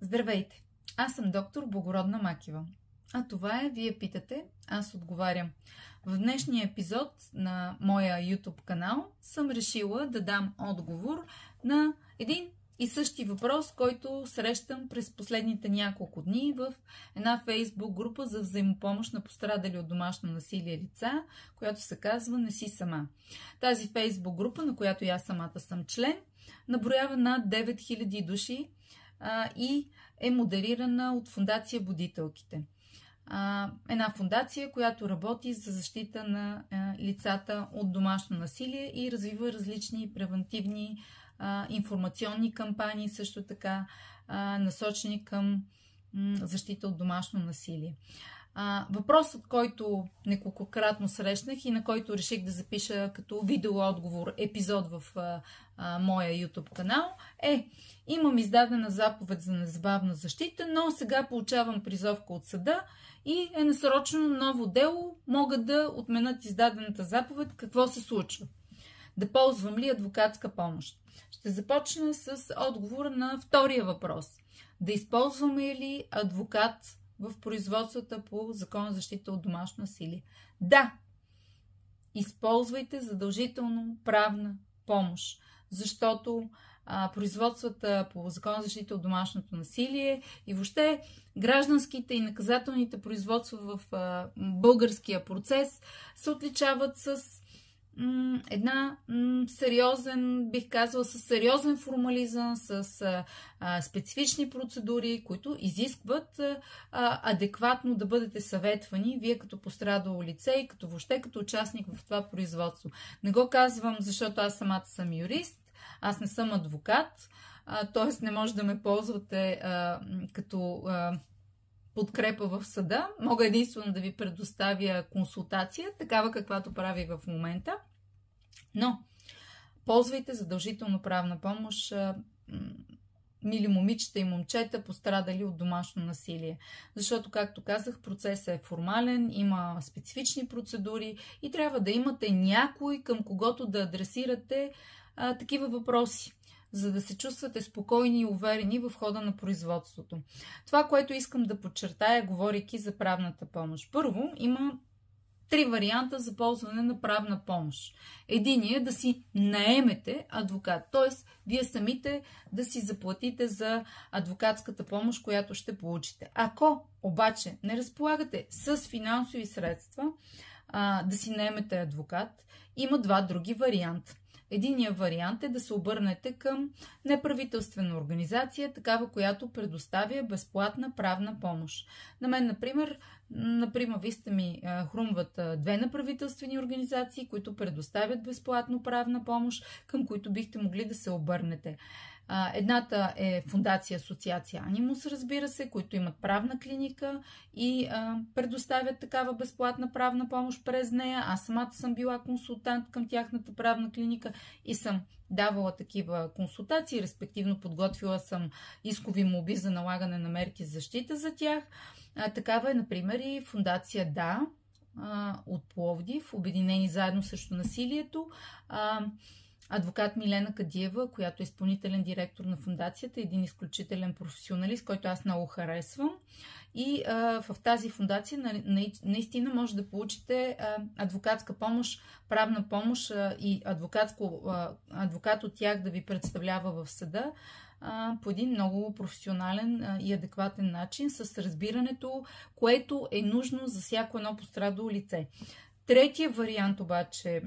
Здравейте! Аз съм доктор Благородна Макева. А това е Вие питате, аз отговарям. В днешния епизод на моя YouTube канал съм решила да дам отговор на един и същи въпрос, който срещам през последните няколко дни в една Facebook група за взаимопомощ на пострадали от домашно насилие лица, която се казва "Не си сама". Тази Facebook група, на която аз самата съм член, наброява над 9000 души и е модерирана от Фондация Будителките. Една фондация, която работи за защита на лицата от домашно насилие и развива различни превентивни информационни кампании, също така насочени към защита от домашно насилие. Въпросът, който неколкократно срещнах и на който реших да запиша като видеоотговор епизод в моя YouTube канал е: имам издадена заповед за незабавна защита, но сега получавам призовка от съда и е насрочено ново дело, могат да отменят издадената заповед. Какво се случва? Да ползвам ли адвокатска помощ? Ще започна с отговора на втория въпрос. Да използваме ли адвокат в производствата по Закон за защита от домашно насилие? Да! Използвайте задължително правна помощ, защото производствата по Закон за защита от домашното насилие и въобще гражданските и наказателните производства в българския процес се отличават с бих казала, с сериозен формализъм, с специфични процедури, които изискват адекватно да бъдете съветвани, вие като пострадало лице и въобще като участник в това производство. Не го казвам, защото аз самата съм юрист, аз не съм адвокат, т.е. не може да ме ползвате като подкрепа в съда. Мога единствено да ви предоставя консултация, такава каквато прави в момента. Но ползвайте задължително правна помощ, мили момичета и момчета, пострадали от домашно насилие. Защото, както казах, процесът е формален, има специфични процедури и трябва да имате някой, към когото да адресирате такива въпроси, за да се чувствате спокойни и уверени в хода на производството. Това, което искам да подчертая, говорейки за правната помощ. Първо, има 3 варианта за ползване на правна помощ. Единият е да си наемете адвокат, т.е. вие самите да си заплатите за адвокатската помощ, която ще получите. Ако обаче не разполагате с финансови средства да си наемете адвокат, има 2 други варианта. Единият вариант е да се обърнете към неправителствена организация, такава, която предоставя безплатна правна помощ. На мен, например, вижте ми хрумват 2 неправителствени организации, които предоставят безплатно правна помощ, към които бихте могли да се обърнете. Едната е Фондация Асоциация Анимус, разбира се, които имат правна клиника и предоставят такава безплатна правна помощ през нея. Аз самата съм била консултант към тяхната правна клиника и съм давала такива консултации, респективно подготвила съм искови молби за налагане на мерки за защита за тях. Такава е, например, и Фондация "Да" от Пловдив, Обединени заедно срещу насилието. Адвокат Милена Кадиева, която е изпълнителен директор на фондацията, един изключителен професионалист, който аз много харесвам. И в тази фондация наистина може да получите адвокатска помощ, правна помощ и адвокат от тях да ви представлява в съда по един много професионален и адекватен начин, с разбирането, което е нужно за всяко едно пострадало лице. Третия вариант обаче,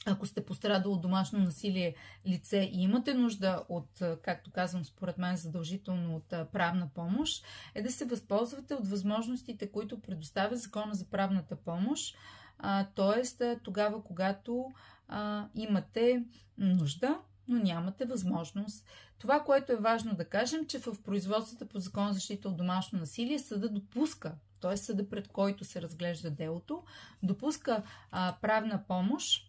ако сте пострадало от домашно насилие лице и имате нужда от, както казвам, според мен задължително от правна помощ, е да се възползвате от възможностите, които предоставя Закона за правната помощ, т.е. тогава, когато имате нужда, но нямате възможност. Това, което е важно да кажем, че в производствата по Закон за защита от домашно насилие съда допуска, т.е. съда, пред който се разглежда делото, допуска правна помощ,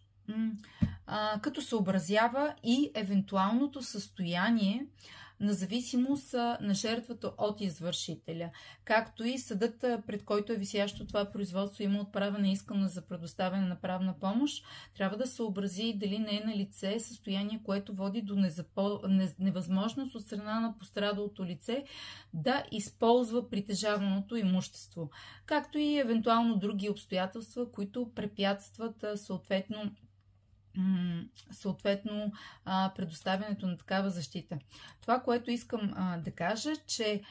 като съобразява и евентуалното състояние на зависимост на жертвата от извършителя, както и съдът, пред който е висящо това производство, има отправена искане за предоставяне на правна помощ, трябва да съобрази дали не е на лице състояние, което води до невъзможност от страна на пострадалото лице да използва притежаваното имущество, както и евентуално други обстоятелства, които препятстват съответно предоставянето на такава защита. Това, което искам да кажа, че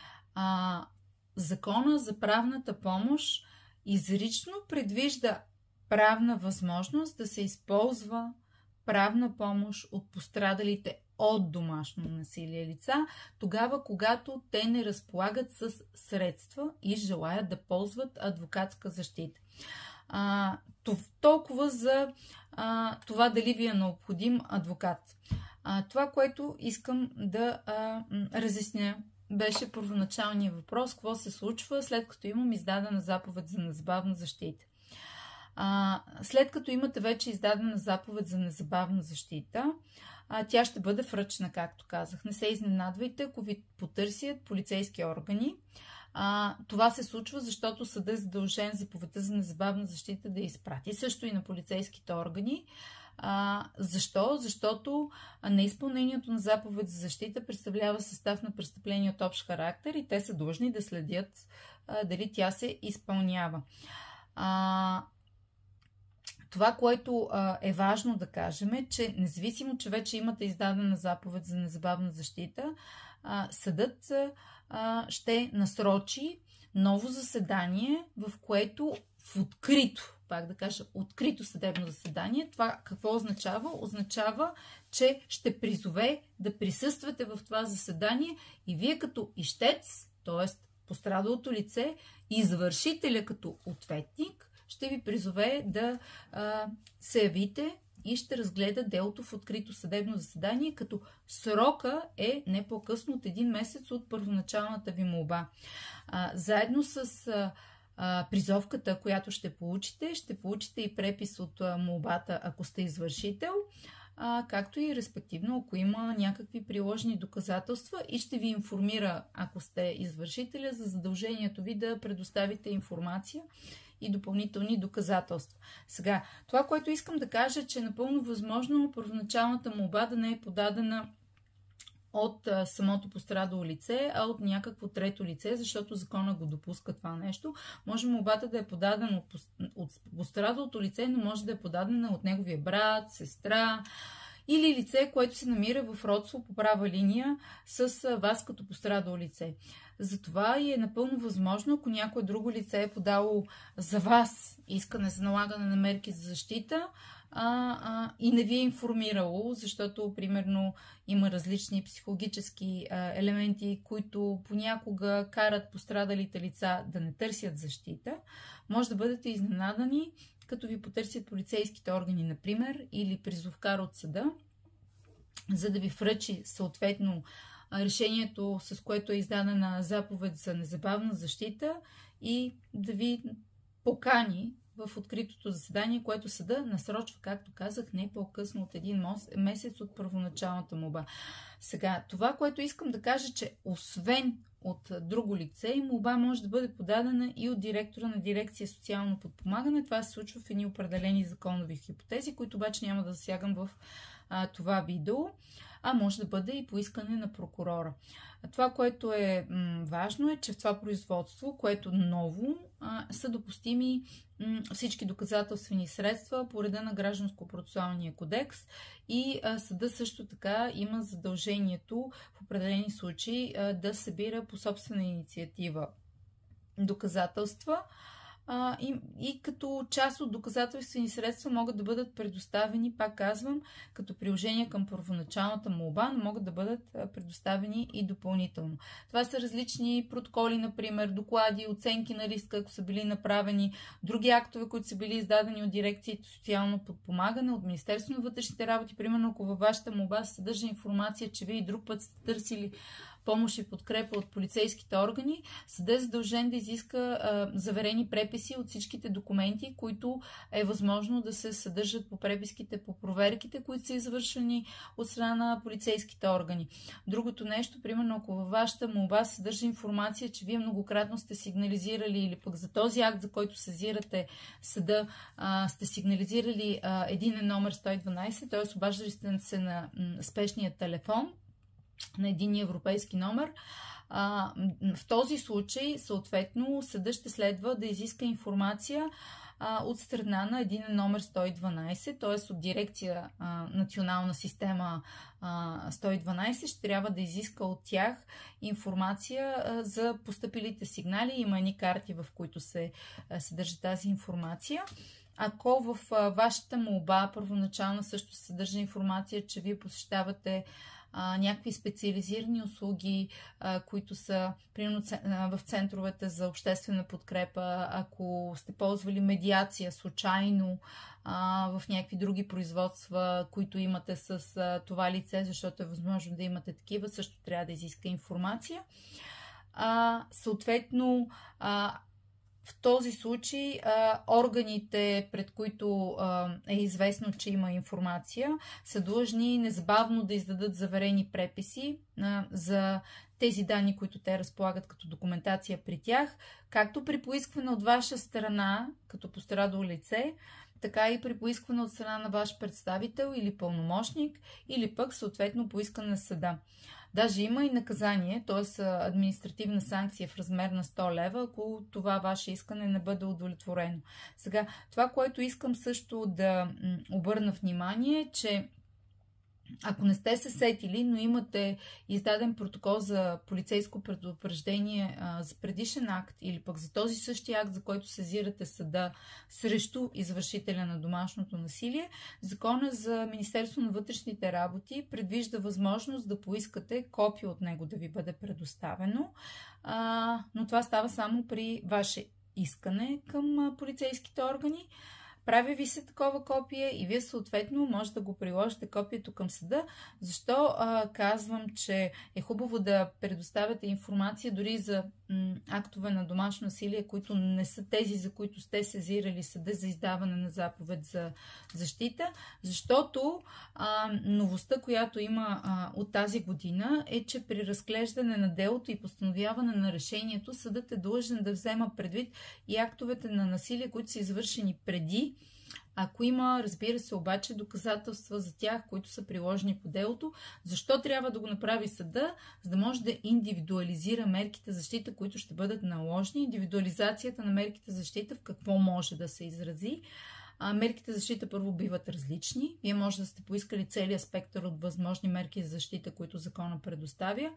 Закона за правната помощ изрично предвижда правна възможност да се използва правна помощ от пострадалите от домашно насилие лица, тогава когато те не разполагат с средства и желаят да ползват адвокатска защита. Толкова за това дали ви е необходим адвокат. Това, което искам да разясня, беше първоначалният въпрос: какво се случва след като имам издадена заповед за незабавна защита. След като имате вече издадена заповед за незабавна защита, тя ще бъде връчена, както казах. Не се изненадвайте, ако ви потърсят полицейски органи. Това се случва, защото съдът е задължен заповедта за незабавна защита да изпрати също и на полицейските органи. Защо? Защото неизпълнението на заповед за защита представлява състав на престъпление от общ характер и те са длъжни да следят дали тя се изпълнява. Това, което е важно да кажем, е, че независимо, че вече имате издадена заповед за незабавна защита, съдът ще насрочи ново заседание, в което в открито, пак да кажа, открито съдебно заседание. Това какво означава? Означава, че ще призове да присъствате в това заседание и вие като ищец, т.е. пострадалото лице, и извършителя като ответник, ще ви призове да се явите и ще разгледа делото в открито съдебно заседание, като срока е не по-късно от 1 месец от първоначалната ви молба. Заедно с призовката, която ще получите и препис от молбата, ако сте извършител, както и респективно, ако има някакви приложени доказателства, и ще ви информира, ако сте извършителя, за задължението ви да предоставите информация и допълнителни доказателства. Сега, това, което искам да кажа, че е напълно възможно първоначалната молба да не е подадена от самото пострадало лице, а от някакво трето лице, защото закона го допуска това нещо. Може молбата да е подадена от пострадалото лице, но може да е подадена от неговия брат, сестра или лице, което се намира в родство по права линия с вас като пострадало лице. Затова и е напълно възможно, ако някое друго лице е подало за вас искане за налагане на мерки за защита и не ви е информирало, защото, примерно, има различни психологически елементи, които понякога карат пострадалите лица да не търсят защита, може да бъдете изненадани, като ви потърсят полицейските органи, например, или призовкар от съда, за да ви връчи съответно решението, с което е издадена заповед за незабавна защита, и да ви покани в откритото заседание, което съда насрочва, както казах, не по-късно от 1 месец от първоначалната молба. Сега, това, което искам да кажа, че освен от друго лице, молба може да бъде подадена и от директора на дирекция социално подпомагане. Това се случва в едни определени законови хипотези, които обаче няма да засягам в това видео, а може да бъде и по искане на прокурора. Това, което е важно, е, че в това производство, което ново, са допустими всички доказателствени средства по реда на Гражданско-процесуалния кодекс, и съда също така има задължението в определени случаи да събира по собствена инициатива доказателства, и като част от доказателствени средства могат да бъдат предоставени, пак казвам, като приложение към първоначалната молба, но могат да бъдат предоставени и допълнително. Това са различни протоколи, например, доклади, оценки на риска, ако са били направени, други актове, които са били издадени от дирекцията социално подпомагане, от Министерството на вътрешните работи. Примерно, ако във вашата молба се съдържа информация, че вие и друг път сте търсили помощ и подкрепа от полицейските органи, съдът е задължен да изиска заверени преписи от всичките документи, които е възможно да се съдържат по преписките, по проверките, които са извършени от страна на полицейските органи. Другото нещо, примерно, ако във вашата молба съдържа информация, че вие многократно сте сигнализирали или пък за този акт, за който сезирате съда, сте сигнализирали единен номер 112, т.е. обаждали сте се на спешния телефон, на единния европейски номер, в този случай, съответно, съдът ще следва да изиска информация от страна на единен номер 112, т.е. от дирекция национална система 112, ще трябва да изиска от тях информация за постъпилите сигнали. Има едни карти, в които се съдържа тази информация. Ако в вашата молба първоначална също се съдържа информация, че вие посещавате някакви специализирани услуги, които са примерно в центровете за обществена подкрепа, ако сте ползвали медиация случайно в някакви други производства, които имате с това лице, защото е възможно да имате такива, също трябва да изиска информация. Съответно, в този случай органите, пред които е известно, че има информация, са длъжни незабавно да издадат заверени преписи за тези данни, които те разполагат като документация при тях, както при поискване от ваша страна, като пострадало лице, така и при поискване от страна на ваш представител или пълномощник, или пък съответно поискане на съда. Даже има и наказание, т.е. административна санкция в размер на 100 лева, ако това ваше искане не бъде удовлетворено. Сега, това, което искам също да обърна внимание, е, че ако не сте се сетили, но имате издаден протокол за полицейско предупреждение за предишен акт или пък за този същия акт, за който сезирате съда срещу извършителя на домашното насилие, Закона за Министерство на вътрешните работи предвижда възможност да поискате копия от него да ви бъде предоставено, но това става само при ваше искане към полицейските органи. Прави ви се такова копие и вие съответно може да го приложите копието към съда. Защо казвам, че е хубаво да предоставяте информация дори за актове на домашно насилие, които не са тези, за които сте сезирали съда за издаване на заповед за защита? Защото новостта, която има от тази година, е, че при разглеждане на делото и постановяване на решението, съдът е длъжен да взема предвид и актовете на насилие, които са извършени преди, ако има, разбира се, обаче доказателства за тях, които са приложени по делото. Защо трябва да го направи съда? За да може да индивидуализира мерките за защита, които ще бъдат наложени. Индивидуализацията на мерките за защита в какво може да се изрази? Мерките за защита първо биват различни. Вие може да сте поискали целият спектър от възможни мерки за защита, които закона предоставя,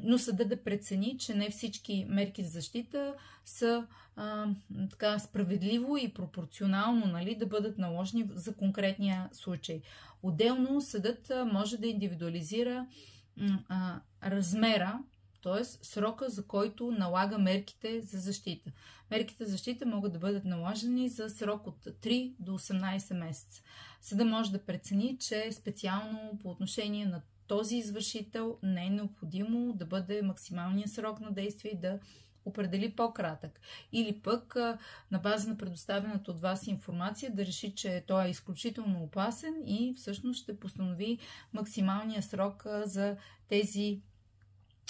но съда да прецени, че не всички мерки за защита са така справедливо и пропорционално, нали, да бъдат наложени за конкретния случай. Отделно съдът може да индивидуализира размера, т.е. срока, за който налага мерките за защита. Мерките за защита могат да бъдат наложени за срок от 3 до 18 месеца. Съда може да прецени, че специално по отношение на този извършител не е необходимо да бъде максималният срок на действие и да определи по-кратък. Или пък на база на предоставената от вас информация да реши, че той е изключително опасен и всъщност ще постанови максималния срок за тези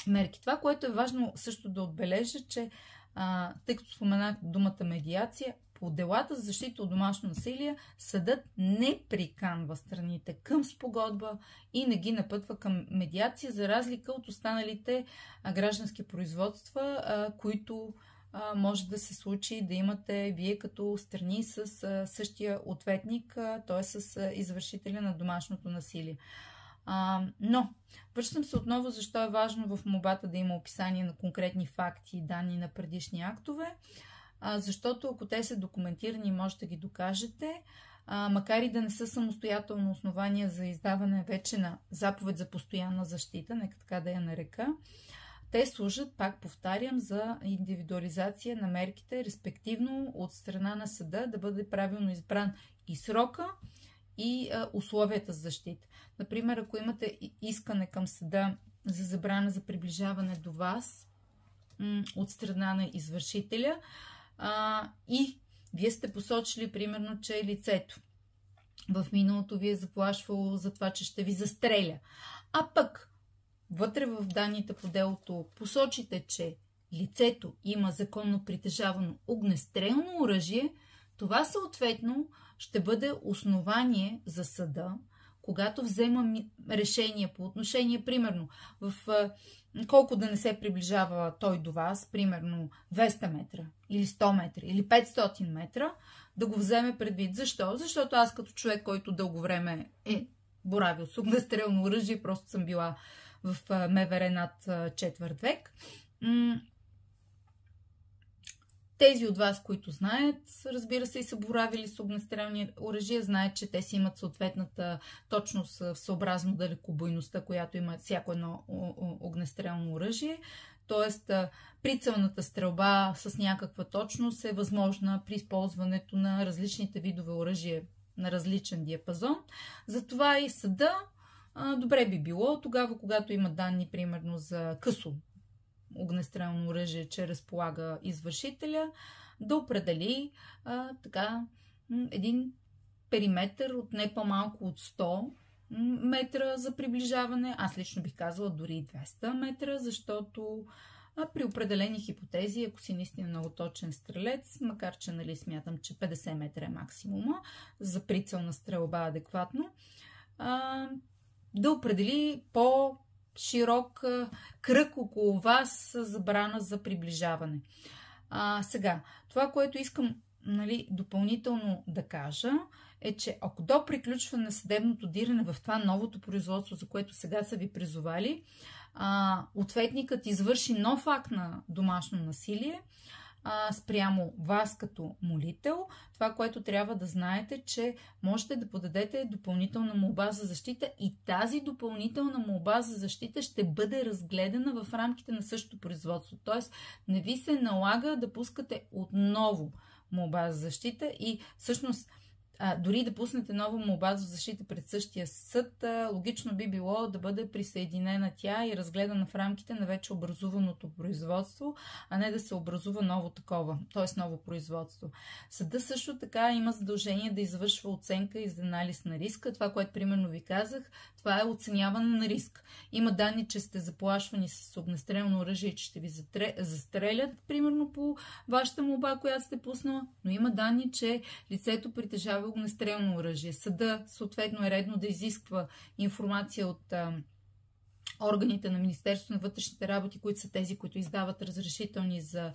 мерки. Това, което е важно също да отбележа, че тъй като споменах думата медиация, по делата за защита от домашно насилие съдът не приканва страните към спогодба и не ги напътва към медиация, за разлика от останалите граждански производства, които може да се случи да имате вие като страни с същия ответник, т.е. с извършителя на домашното насилие. Но връщам се отново защо е важно в молбата да има описание на конкретни факти и данни на предишни актове, защото ако те са документирани, може да ги докажете, макар и да не са самостоятелно основания за издаване вече на заповед за постоянна защита, нека така да я нарека, те служат, пак повтарям, за индивидуализация на мерките, респективно от страна на съда да бъде правилно избран и срока, и условията за защита. Например, ако имате искане към съда за забрана за приближаване до вас от страна на извършителя и вие сте посочили, примерно, че лицето в миналото ви е заплашвало за това, че ще ви застреля. А пък вътре в данните по делото посочите, че лицето има законно притежавано огнестрелно оръжие, това съответно ще бъде основание за съда, когато взема решение по отношение, примерно, в колко да не се приближава той до вас, примерно 200 метра, или 100 метра, или 500 метра, да го вземе предвид. Защо? Защото аз като човек, който дълго време е боравил с огнестрелно оръжие, просто съм била в МВР над четвърт век. Тези от вас, които знаят, разбира се, и са боравили с огнестрелни оръжия, знаят, че те си имат съответната точност съобразно далекобойността, която има всяко едно огнестрелно оръжие. Тоест, прицелната стрелба с някаква точност е възможна при използването на различните видове оръжие на различен диапазон. Затова и съда добре би било тогава, когато има данни, примерно, за късо огнестрелно оръжие, че разполага извършителя, да определи един периметър от не по-малко от 100 метра за приближаване. Аз лично бих казала дори 200 метра, защото при определени хипотези, ако си наистина много точен стрелец, макар че смятам, че 50 метра е максимума за прицелна стрелба адекватно, да определи по-широк кръг около вас забрана за приближаване. Сега, това, което искам допълнително да кажа, е, че ако до приключване на съдебното диране в това новото производство, за което сега са ви призовали, ответникът извърши нов акт на домашно насилие спрямо вас като молител, това, което трябва да знаете, че можете да подадете допълнителна молба за защита и тази допълнителна молба за защита ще бъде разгледана в рамките на същото производство. Тоест, не ви се налага да пускате отново молба за защита и всъщност дори да пуснете нова молба за защита пред същия съд, логично би било да бъде присъединена тя и разгледана в рамките на вече образуваното производство, а не да се образува ново такова, т.е. ново производство. Съда също така има задължение да извършва оценка и за анализ на риска. Това, което примерно ви казах, това е оценяване на риск. Има данни, че сте заплашвани с огнестрелно оръжие, че ще ви застрелят, примерно по вашата молба, която сте пуснала, но има данни, че лицето притежава огнестрелно оръжие. Съда съответно е редно да изисква информация от органите на Министерството на вътрешните работи, които са тези, които издават разрешителни за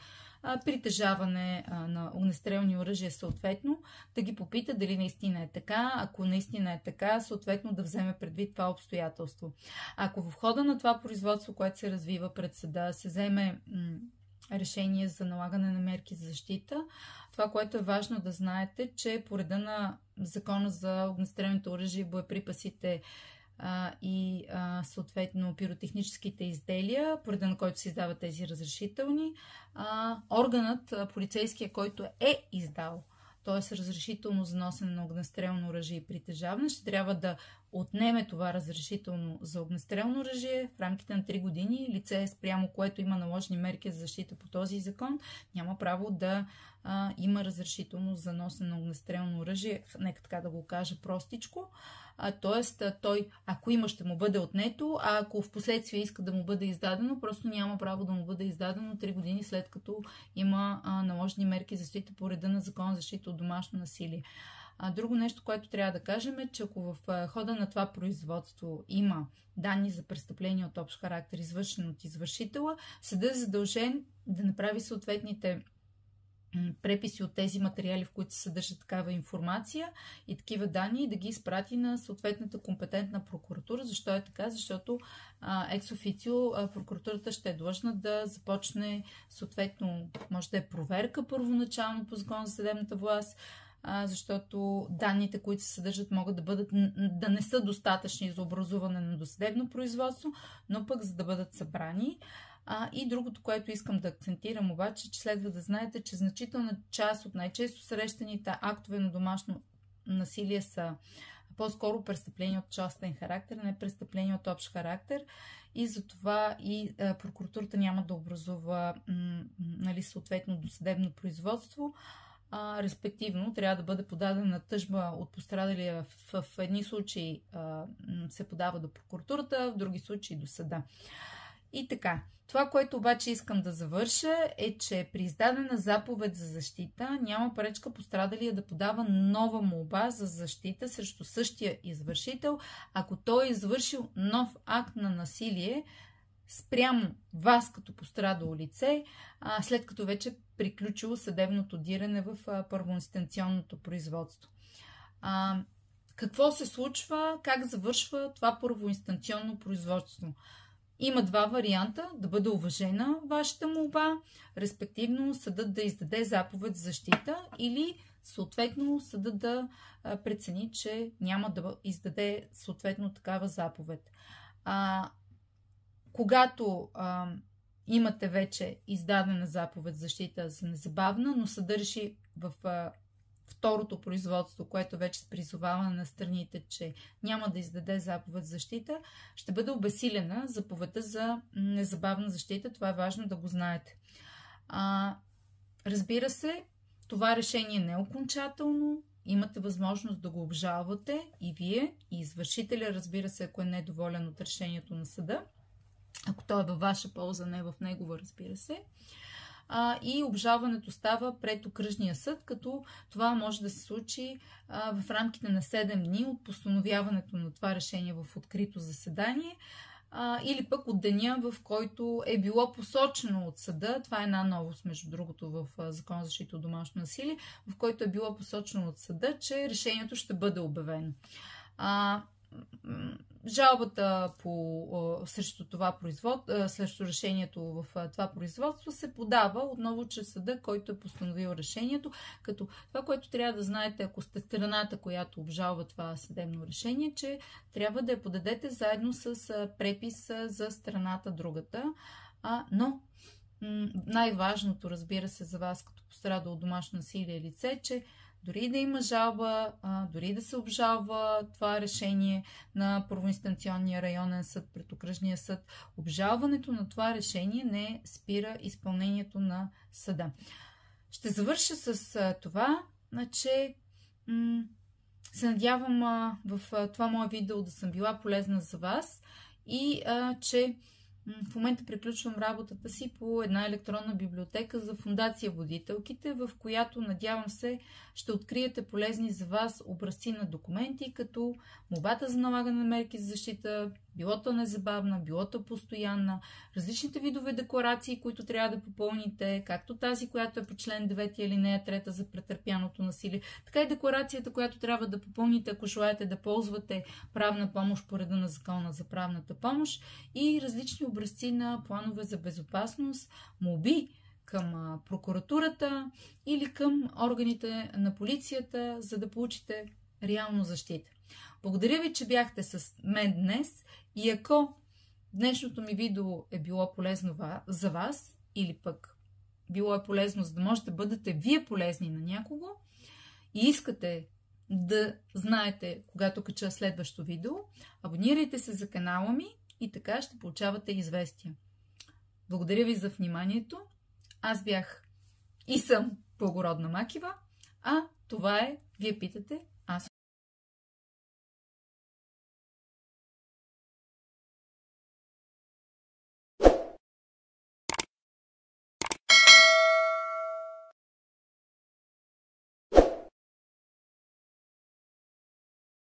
притежаване на огнестрелни оръжия съответно, да ги попита дали наистина е така. Ако наистина е така, съответно да вземе предвид това обстоятелство. Ако в хода на това производство, което се развива пред съда, се вземе решение за налагане на мерки за защита, това, което е важно да знаете, че по реда на Закона за огнестрелните оръжия и боеприпасите и съответно пиротехническите изделия, по реда на който се издават тези разрешителни, органът, полицейския, който е издал, т.е. разрешително за носене на огнестрелно оръжие и притежаване, ще трябва да отнеме това разрешително за огнестрелно оръжие в рамките на 3 години. Лице, спрямо което има наложени мерки за защита по този закон, няма право да има разрешително за носене на огнестрелно оръжие, нека така да го кажа простичко. Тоест, той, ако има, ще му бъде отнето, а ако в последствие иска да му бъде издадено, просто няма право да му бъде издадено 3 години след като има наложени мерки за защита по реда на Закон за защита от домашно насилие. Друго нещо, което трябва да кажем е, че ако в хода на това производство има данни за престъпление от общ характер, извършено от извършителя, съдът е задължен да направи съответните преписи от тези материали, в които се съдържа такава информация и такива данни и да ги изпрати на съответната компетентна прокуратура. Защо е така? Защото екс-официо прокуратурата ще е длъжна да започне съответно, може да е проверка първоначално по Закон за съдебната власт, защото данните, които се съдържат, могат да не са достатъчни за образуване на досъдебно производство, но пък за да бъдат събрани. И другото, което искам да акцентирам обаче, че следва да знаете, че значителна част от най-често срещаните актове на домашно насилие са по-скоро престъпление от частен характер, не престъпление от общ характер. И затова и прокуратурата няма да образува съответно досъдебно производство. Респективно трябва да бъде подадена тъжба от пострадалия. В едни случаи се подава до прокуратурата, в други случаи до съда. И така, това, което обаче искам да завърша, е, че при издадена заповед за защита няма пречка пострадалия да подава нова молба за защита срещу същия извършител, ако той е извършил нов акт на насилие спрямо вас като пострадало лице, след като вече приключило съдебното дирене в първоинстанционното производство. Какво се случва, как завършва това първоинстанционно производство? Има два варианта: да бъде уважена вашата молба, респективно съдът да издаде заповед за защита, или съответно съдът да прецени, че няма да издаде съответно такава заповед. Когато имате вече издадена заповед за защита за незабавна, но съдът реши в второто производство, което вече се призовава на страните, че няма да издаде заповед за защита, ще бъде обезсилена заповедта за незабавна защита. Това е важно да го знаете. Разбира се, това решение не е окончателно. Имате възможност да го обжалвате и вие, и извършителя, разбира се, ако е недоволен от решението на съда. Ако то е във ваша полза, не в негова, разбира се. И обжалването става пред окръжния съд, като това може да се случи в рамките на 7 дни от постановяването на това решение в открито заседание, или пък от деня, в който е било посочено от съда. Това е една новост, между другото, в Закон за защита от домашно насилие, в който е било посочено от съда, че решението ще бъде обявено. Жалбата срещу решението в това производство се подава отново чрез съда, който е постановил решението, като това, което трябва да знаете, ако сте страната, която обжалва това съдебно решение, че трябва да я подадете заедно с препис за страната другата. Но най-важното, разбира се, за вас като пострадало от домашно насилие лице, че дори да има жалба, дори да се обжалва това решение на първоинстанционния районен съд пред окръжния съд, обжалването на това решение не спира изпълнението на съда. Ще завърша с това, че се надявам в това мое видео да съм била полезна за вас и че в момента приключвам работата си по една електронна библиотека за Фондация Водителките, в която, надявам се, ще откриете полезни за вас образци на документи, като молбата за налагане на мерки за защита, билото незабавна, билото постоянна, различните видове декларации, които трябва да попълните, както тази, която е по член 9 алинея 3 за претърпяното насилие, така и декларацията, която трябва да попълните, ако желаете да ползвате правна помощ по реда на Закона за правната помощ, и различни образци на планове за безопасност, молби към прокуратурата или към органите на полицията, за да получите реално защита. Благодаря ви, че бяхте с мен днес, и ако днешното ми видео е било полезно за вас, или пък било е полезно, за да можете да бъдете вие полезни на някого и искате да знаете, когато кача следващо видео, абонирайте се за канала ми и така ще получавате известия. Благодаря ви за вниманието. Аз бях и съм Благородна Макева, а това е Вие питате,